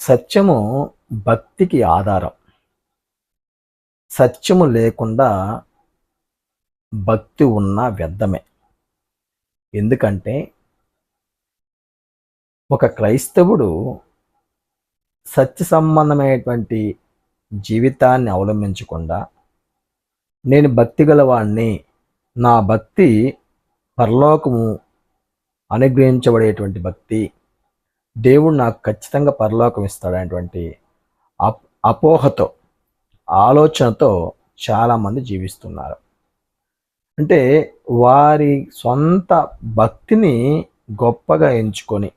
సత్యము భక్తికి ఆధారం. సత్యము లేకుండా భక్తి ఉన్న వ్యర్థమే. ఎందుకంటే ఒక క్రైస్తవుడు సత్య సంబంధమైనటువంటి జీవితాన్ని అవలంబించకుండా, నేను భక్తి గలవాణ్ణి, నా భక్తి పరలోకము అనుగ్రహించబడేటువంటి భక్తి, దేవుడు నాకు ఖచ్చితంగా పరలోకం ఇస్తాడనేటువంటి అపోహతో, ఆలోచనతో చాలామంది జీవిస్తున్నారు. అంటే వారి సొంత భక్తిని గొప్పగా ఎంచుకొని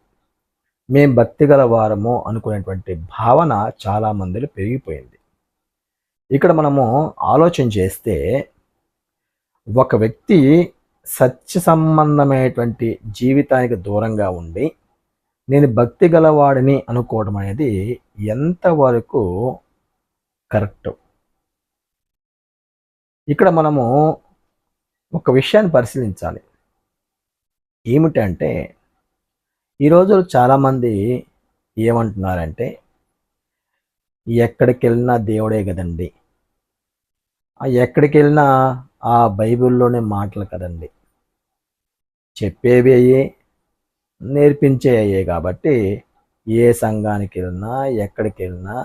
మేం భక్తి గల వారము అనుకునేటువంటి భావన చాలామందిలో పెరిగిపోయింది. ఇక్కడ మనము ఆలోచన చేస్తే, ఒక వ్యక్తి సత్య సంబంధమైనటువంటి జీవితానికి దూరంగా ఉండి నేను భక్తి గలవాడిని అనుకోవడం అనేది ఎంతవరకు కరెక్ట్? ఇక్కడ మనము ఒక విషయాన్ని పరిశీలించాలి. ఏమిటంటే, ఈ రోజులు చాలామంది ఏమంటున్నారంటే, ఎక్కడికి వెళ్ళినా దేవుడే కదండి, ఎక్కడికి వెళ్ళినా ఆ బైబిల్లోనే మాటలు కదండి, చెప్పేవి అయ్యే, నేర్పించే అయ్యే, కాబట్టి ఏ సంఘానికి వెళ్ళినా ఎక్కడికి వెళ్ళినా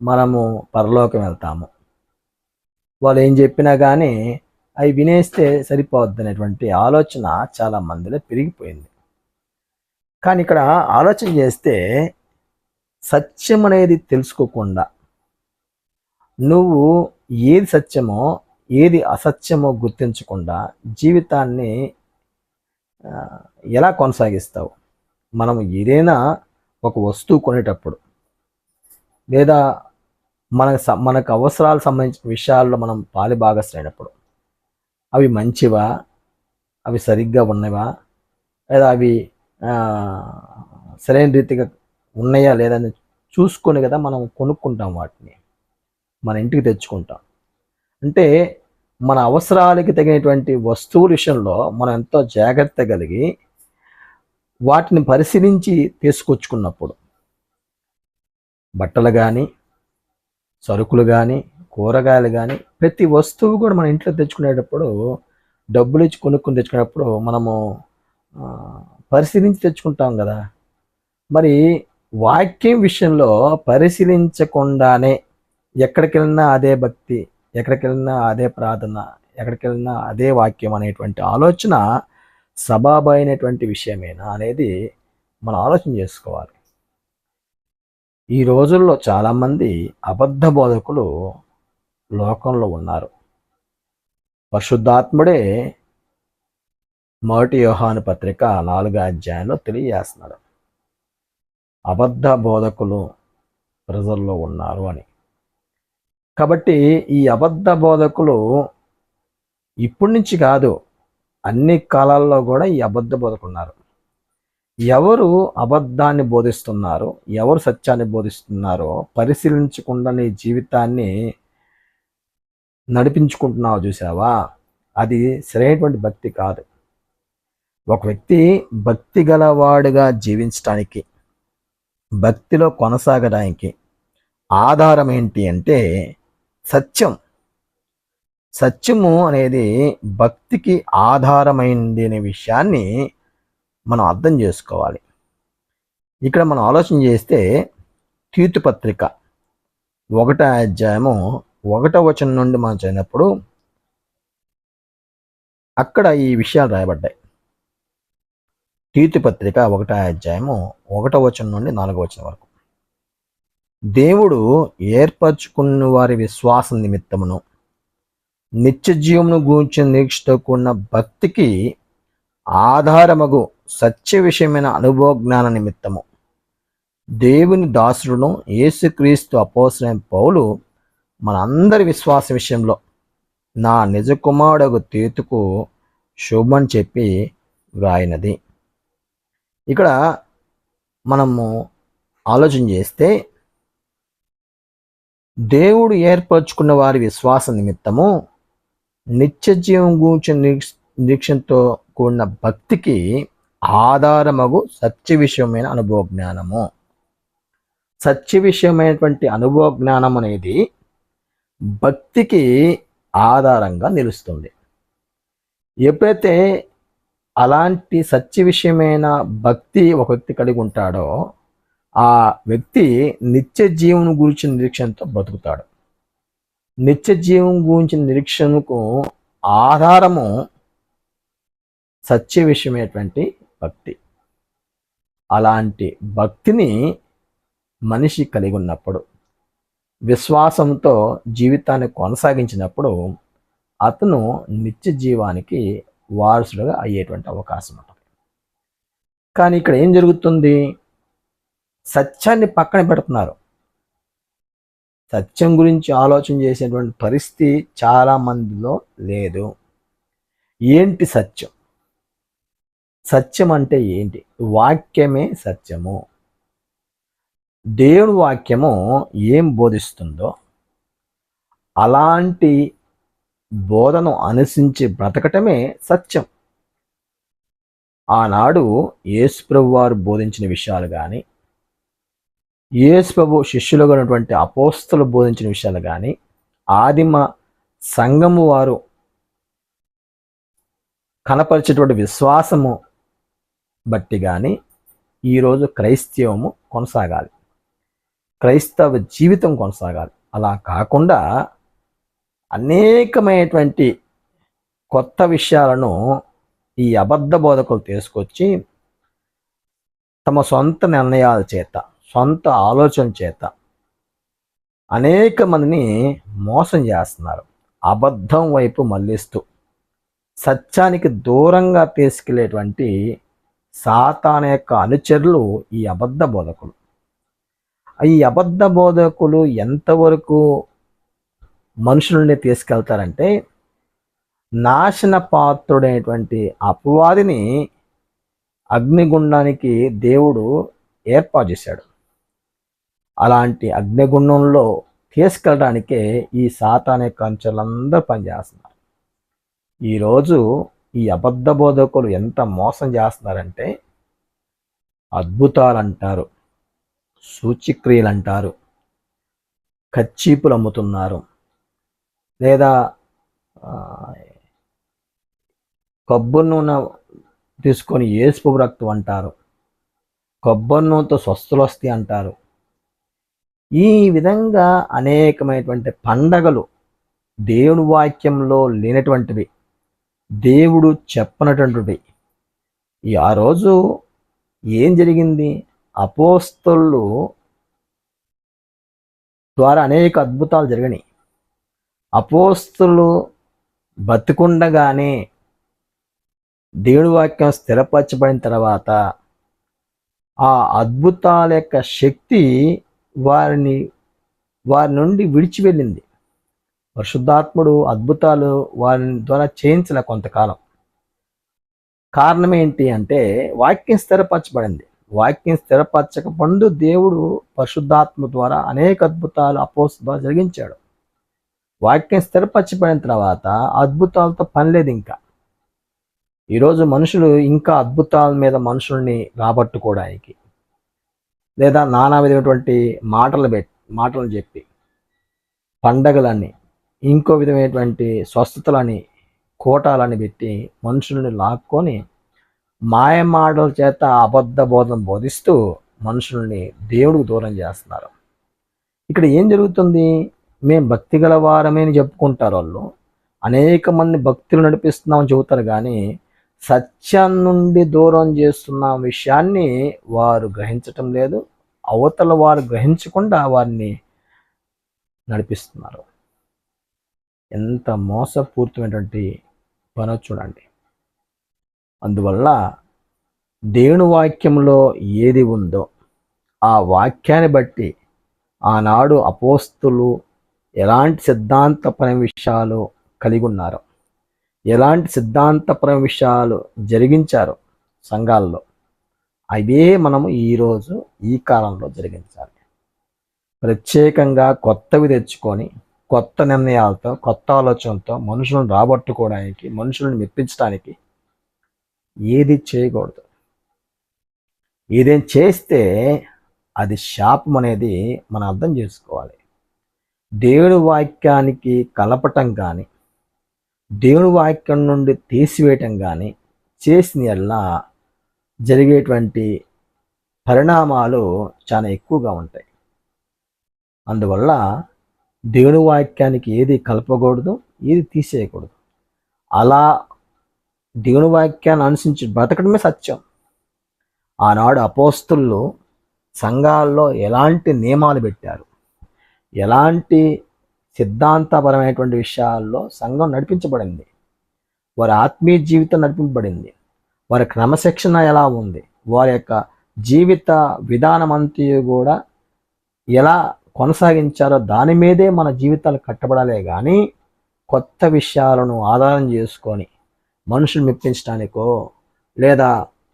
మనము పరలోకం వెళ్తాము, వాళ్ళు ఏం చెప్పినా కానీ అవి వినేస్తే సరిపోద్ది అనేటువంటి ఆలోచన చాలా మందిలో పెరిగిపోయింది. కానీ ఇక్కడ ఆలోచన చేస్తే, సత్యం అనేది తెలుసుకోకుండా నువ్వు ఏది సత్యమో ఏది అసత్యమో గుర్తించకుండా జీవితాన్ని ఎలా కొనసాగిస్తావు? మనం ఏదైనా ఒక వస్తువు కొనేటప్పుడు, లేదా మనకు అవసరాలకు సంబంధించిన విషయాల్లో మనం పాలిభాగస్తులైనప్పుడు, అవి మంచివా, అవి సరిగ్గా ఉన్నవా, లేదా అవి సరైన రీతిగా ఉన్నాయా లేదని చూసుకొని కదా మనం కొనుక్కుంటాం, వాటిని మన ఇంటికి తెచ్చుకుంటాం. అంటే మన అవసరాలకి తగినటువంటి వస్తువుల విషయంలో మనం ఎంతో జాగ్రత్త కలిగి వాటిని పరిశీలించి తీసుకొచ్చుకున్నప్పుడు, బట్టలు కానీ, సరుకులు కానీ, కూరగాయలు కానీ, ప్రతి వస్తువు కూడా మన ఇంట్లో తెచ్చుకునేటప్పుడు, డబ్బులు ఇచ్చి కొనుక్కుని తెచ్చుకునేటప్పుడు మనము పరిశీలించి తెచ్చుకుంటాం కదా. మరి వాక్యం విషయంలో పరిశీలించకుండానే ఎక్కడికి వెళ్ళినా అదే భక్తి, ఎక్కడికి వెళ్ళినా అదే ప్రార్థన, ఎక్కడికి వెళ్ళినా అదే వాక్యం అనేటువంటి ఆలోచన సబబైనటువంటి విషయమేనా అనేది మనం ఆలోచన చేసుకోవాలి. ఈ రోజుల్లో చాలామంది అబద్ధ బోధకులు లోకంలో ఉన్నారు. పరిశుద్ధాత్ముడే 1 యోహాను పత్రిక 4వ అధ్యాయంలో తెలియజేస్తున్నాడు, అబద్ధ బోధకులు ప్రజల్లో ఉన్నారు అని. కాబట్టి ఈ అబద్ధ బోధకులు ఇప్పటి నుంచి కాదు, అన్ని కాలాల్లో కూడా ఈ అబద్ధ బోధకులు ఉన్నారు. ఎవరు అబద్ధాన్ని బోధిస్తున్నారో, ఎవరు సత్యాన్ని బోధిస్తున్నారో పరిశీలించకుండా నీ జీవితాన్ని నడిపించుకుంటున్నావు చూసావా, అది సరైనటువంటి భక్తి కాదు. ఒక వ్యక్తి భక్తి గలవాడుగా జీవించడానికి, భక్తిలో కొనసాగడానికి ఆధారం ఏంటి అంటే సత్యం. సత్యము అనేది భక్తికి ఆధారమైంది అనే విషయాన్ని మనం అర్థం చేసుకోవాలి. ఇక్కడ మనం ఆలోచన చేస్తే, తీతు పత్రిక 1వ అధ్యాయము 1వ వచనం నుండి మనం చదివినప్పుడు అక్కడ ఈ విషయాలు రాయబడ్డాయి. తీతు పత్రిక 1వ అధ్యాయము 1వ వచనం నుండి 4వ వచనం వరకు, దేవుడు ఏర్పరచుకున్న వారి విశ్వాస నిమిత్తమును నిత్య జీవమును గూర్చిన నిరీక్షతో కూడిన భక్తికి ఆధారమగు సత్య విషయమైన అనుభవ జ్ఞాన నిమిత్తము దేవుని దాసుడును యేసుక్రీస్తు అపోస్తలుడైన పౌలు మనందరి విశ్వాస విషయంలో నా నిజ కుమారుడగు తీతుకు శుభమని చెప్పి వ్రాయినది. ఇక్కడ మనము ఆలోచన చేస్తే, దేవుడు ఏర్పరచుకున్న వారి విశ్వాస నిమిత్తము నిత్య జీవం గూర్చిన నిరీక్షణతో కూడిన భక్తికి ఆధారమగు సత్య విషయమైన అనుభవ జ్ఞానము. సత్య విషయమైనటువంటి అనుభవ జ్ఞానం అనేది భక్తికి ఆధారంగా నిలుస్తుంది. ఎప్పుడైతే అలాంటి సత్య విషయమైన భక్తి ఒక వ్యక్తి కలిగి ఉంటాడో ఆ వ్యక్తి నిత్య జీవం గురించి నిరీక్షణతో బ్రతుకుతాడు. నిత్య జీవం గురించిన నిరీక్షణకు ఆధారము సత్య విషయమైనటువంటి భక్తి. అలాంటి భక్తిని మనిషి కలిగి ఉన్నప్పుడు, విశ్వాసంతో జీవితాన్ని కొనసాగించినప్పుడు అతను నిత్య జీవానికి వారసుడుగా అయ్యేటువంటి అవకాశం ఉంటుంది. కానీ ఇక్కడ ఏం జరుగుతుంది? సత్యాన్ని పక్కన పెడుతున్నారు. సత్యం గురించి ఆలోచన చేసేటువంటి పరిస్థితి చాలా మందిలో లేదు. ఏంటి సత్యం? సత్యం అంటే ఏంటి? వాక్యమే సత్యము. దేవుని వాక్యము ఏం బోధిస్తుందో అలాంటి బోధను అనుసరించి బ్రతకటమే సత్యం. ఆనాడు యేసుప్రభు వారు బోధించిన విషయాలు కానీ, యేసుప్రభు శిష్యులుగా ఉన్నటువంటి అపోస్తలు బోధించిన విషయాలు కానీ, ఆదిమ సంఘము వారు కనపరిచేటువంటి విశ్వాసము బట్టి కానీ ఈరోజు క్రైస్తవము కొనసాగాలి, క్రైస్తవ జీవితం కొనసాగాలి. అలా కాకుండా అనేకమైనటువంటి కొత్త విషయాలను ఈ అబద్ధ బోధకులు తీసుకొచ్చి తమ సొంత నిర్ణయాల చేత, సొంత ఆలోచన చేత అనేక మందిని మోసం చేస్తున్నారు. అబద్ధం వైపు మళ్ళిస్తూ సత్యానికి దూరంగా తీసుకెళ్లేటువంటి సాతాను యొక్క అనుచరులు ఈ అబద్ధ బోధకులు. ఈ అబద్ధ బోధకులు ఎంతవరకు మనుషుల్ని తీసుకెళ్తారంటే, నాశన పాత్రుడైనటువంటి అపవాదిని అగ్నిగుండానికి దేవుడు ఏర్పాటు చేశాడు. అలాంటి అగ్నిగుండంలో తీసుకెళ్ళడానికే ఈ సాతాను యొక్క అనుచరులందరూ పనిచేస్తున్నారు. ఈరోజు ఈ అబద్ధ బోధకులు ఎంత మోసం చేస్తున్నారంటే, అద్భుతాలు అంటారు, సూచిక్రియలు అంటారు, కచ్చీపులు అమ్ముతున్నారు, లేదా కొబ్బరి నూనె తీసుకొని యేసు రక్తం అంటారు, కొబ్బరి నూనెతో స్వస్థలు వస్తాయి అంటారు. ఈ విధంగా అనేకమైనటువంటి పండగలు దేవుని వాక్యంలో లేనటువంటివి, దేవుడు చెప్పనటువంటివి. ఆ రోజు ఏం జరిగింది? అపోస్తలు ద్వారా అనేక అద్భుతాలు జరిగినాయి. అపోస్తలు బతికుండగానే దేవుడి వాక్యం స్థిరపరచబడిన తర్వాత ఆ అద్భుతాల యొక్క శక్తి వారి నుండి విడిచి వెళ్ళింది. పరిశుద్ధాత్ముడు అద్భుతాలు వారి ద్వారా చేయించలే కొంతకాలం. కారణం ఏంటి అంటే వాక్యం స్థిరపరచబడింది. వాక్యం స్థిరపరచకపండు దేవుడు పరిశుద్ధాత్మ ద్వారా అనేక అద్భుతాలు అపోస్తలుల ద్వారా జరిగించాడు. వాక్యం స్థిరపరచబడిన తర్వాత అద్భుతాలతో పని లేదు. ఇంకా ఈరోజు మనుషులు ఇంకా అద్భుతాల మీద మనుషుల్ని రాబట్టుకోవడానికి, లేదా నానా విధమైనటువంటి మాటలు చెప్పి, పండగలని, ఇంకో విధమైనటువంటి స్వస్థతలని, కోటాలని పెట్టి మనుషుల్ని లాక్కొని మాయమాటల చేత అబద్ధ బోధన బోధిస్తూ మనుషుల్ని దేవుడికి దూరం చేస్తున్నారు. ఇక్కడ ఏం జరుగుతుంది? మేము భక్తి గల వారమే అని చెప్పుకుంటారు వాళ్ళు. అనేక మంది భక్తులు నడిపిస్తున్నామని చెబుతారు, కానీ సత్యం నుండి దూరం చేస్తున్న విషయాన్ని వారు గ్రహించటం లేదు. అవతల వారు గ్రహించకుండా వారిని నడిపిస్తున్నారు. ఎంత మోసపూరితమైనటువంటి పనో చూడండి. అందువల్ల దేవుని వాక్యంలో ఏది ఉందో ఆ వాక్యాన్ని బట్టి ఆనాడు అపోస్తలు ఎలాంటి సిద్ధాంతపరమైన విషయాలు కలిగి ఉన్నారో, ఎలాంటి సిద్ధాంతపరమైన విషయాలు జరిగించారో సంఘాల్లో, అవే మనము ఈరోజు ఈ కాలంలో జరిగించాలి. ప్రత్యేకంగా కొత్తవి తెచ్చుకొని కొత్త నిర్ణయాలతో, కొత్త ఆలోచనలతో మనుషులను రాబట్టుకోవడానికి, మనుషులను మెప్పించడానికి ఏది చేయకూడదు. ఏదేం చేస్తే అది శాపం అనేది మనం అర్థం చేసుకోవాలి. దేవుని వాక్యానికి కలపటం కానీ, దేవుని వాక్యం నుండి తీసివేయటం కానీ చేసిన యెడల జరిగేటువంటి పరిణామాలు చాలా ఎక్కువగా ఉంటాయి. అందువల్ల దేవుని వాక్యానికి ఏది కలపకూడదు, ఏది తీసేయకూడదు. అలా దేవుని వాక్యాన్ని అనుసరించి బ్రతకడమే సత్యం. ఆనాడు అపోస్తలులు సంఘాల్లో ఎలాంటి నియమాలు పెట్టారు, ఎలాంటి సిద్ధాంతపరమైనటువంటి విషయాల్లో సంఘం నడిపించబడింది, వారి ఆత్మీయ జీవితం నడిపించబడింది, వారి క్రమశిక్షణ ఎలా ఉంది, వారి యొక్క జీవిత విధానం అంతా కూడా ఎలా కొనసాగించారో దాని మీదే మన జీవితాలు కట్టబడాలే కానీ కొత్త విషయాలను ఆధారం చేసుకొని మనుషులు మెప్పించడానికో లేదా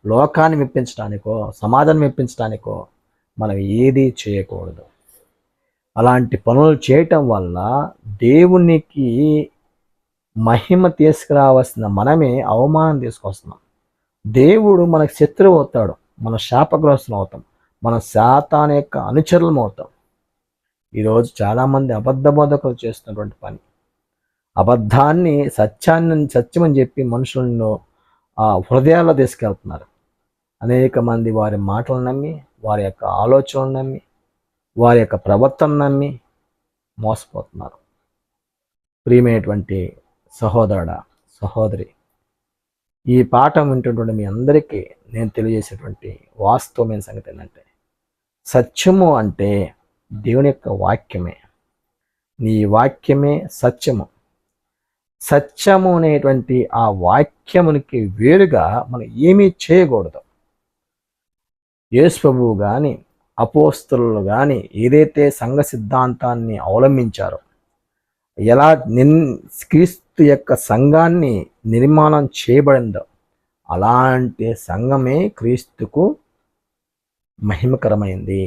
లోకాన్ని మెప్పించడానికో సమాజాన్ని మెప్పించడానికో మనం ఏదీ చేయకూడదు. అలాంటి పనులు చేయటం వల్ల దేవునికి మహిమ తీసుకురావాల్సిన మనమే అవమానం తీసుకొస్తున్నాం. దేవుడు మనకు శత్రువు అవుతాడు, మన శాపగ్రస్తులు అవుతాం, మన సాతాను యొక్క అనుచరులం అవుతాం. ఈరోజు చాలామంది అబద్ధ బోధకులు చేస్తున్నటువంటి పని, అబద్ధాన్ని సత్యమని చెప్పి మనుషులను హృదయాల్లో తీసుకెళ్తున్నారు. అనేక మంది వారి మాటలు నమ్మి, వారి యొక్క ఆలోచనలు నమ్మి, వారి యొక్క ప్రవర్తన నమ్మి మోసపోతున్నారు. ప్రియమైనటువంటి సహోదరుడా, సహోదరి, ఈ పాఠం వింటున్నటువంటి మీ అందరికీ నేను తెలియజేసేటువంటి వాస్తవమైన సంగతి ఏంటంటే, సత్యము అంటే దేవుని యొక్క వాక్యమే. నీ వాక్యమే సత్యము. సత్యము అనేటువంటి ఆ వాక్యమునికి వేరుగా మనం ఏమీ చేయకూడదు. యేసు ప్రభువు కానీ అపోస్తలులు కానీ ఏదైతే సంఘ సిద్ధాంతాన్ని అవలంబించారో, ఎలా క్రీస్తు యొక్క సంఘాన్ని నిర్మాణం చేయబడిందో అలాంటి సంఘమే క్రీస్తుకు మహిమకరమైంది.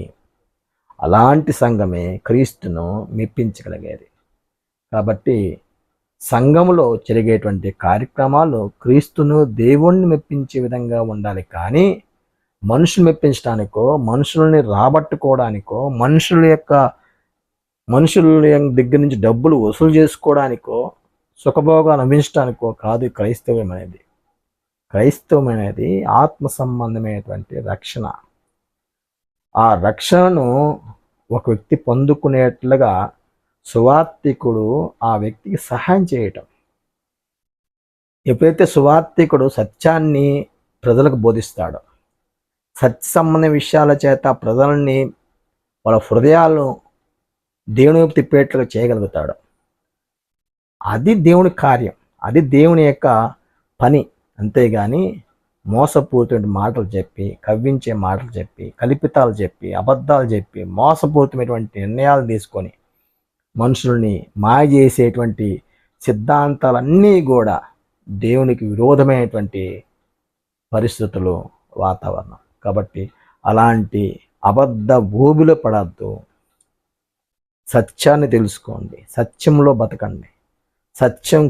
అలాంటి సంఘమే క్రీస్తును మెప్పించగలిగేది. కాబట్టి సంఘములో జరిగేటువంటి కార్యక్రమాలు క్రీస్తును దేవుణ్ణి మెప్పించే విధంగా ఉండాలి కానీ మనుషులు మెప్పించడానికో, మనుషుల్ని రాబట్టుకోవడానికో, మనుషుల దగ్గర నుంచి డబ్బులు వసూలు చేసుకోవడానికో, సుఖభోగాలు అందించడానికో కాదు క్రైస్తవం అనేది. క్రైస్తవం అనేది ఆత్మ సంబంధమైనటువంటి రక్షణ. ఆ రక్షణను ఒక వ్యక్తి పొందుకునేట్లుగా సువార్తికుడు ఆ వ్యక్తికి సహాయం చేయటం. ఎప్పుడైతే సువార్తికుడు సత్యాన్ని ప్రజలకు బోధిస్తాడో, సత్య సంబంధ విషయాల చేత ప్రజల్ని వాళ్ళ హృదయాలను దేవుని వైపు తిప్పేట్లుగా చేయగలుగుతాడు, అది దేవుని కార్యం, అది దేవుని యొక్క పని. అంతేగాని మోసపూరిత మాటలు చెప్పి, కవ్వించే మాటలు చెప్పి, కల్పితాలు చెప్పి, అబద్ధాలు చెప్పి, మోసపూరితమైనటువంటి నిర్ణయాలు తీసుకొని మనుషుల్ని మాయ చేసేటువంటి సిద్ధాంతాలన్నీ కూడా దేవునికి విరోధమైనటువంటి పరిస్థితులు, వాతావరణం. కాబట్టి అలాంటి అబద్ధ ఊబిలో పడద్దు. సత్యాన్ని తెలుసుకోండి, సత్యంలో బతకండి. సత్యం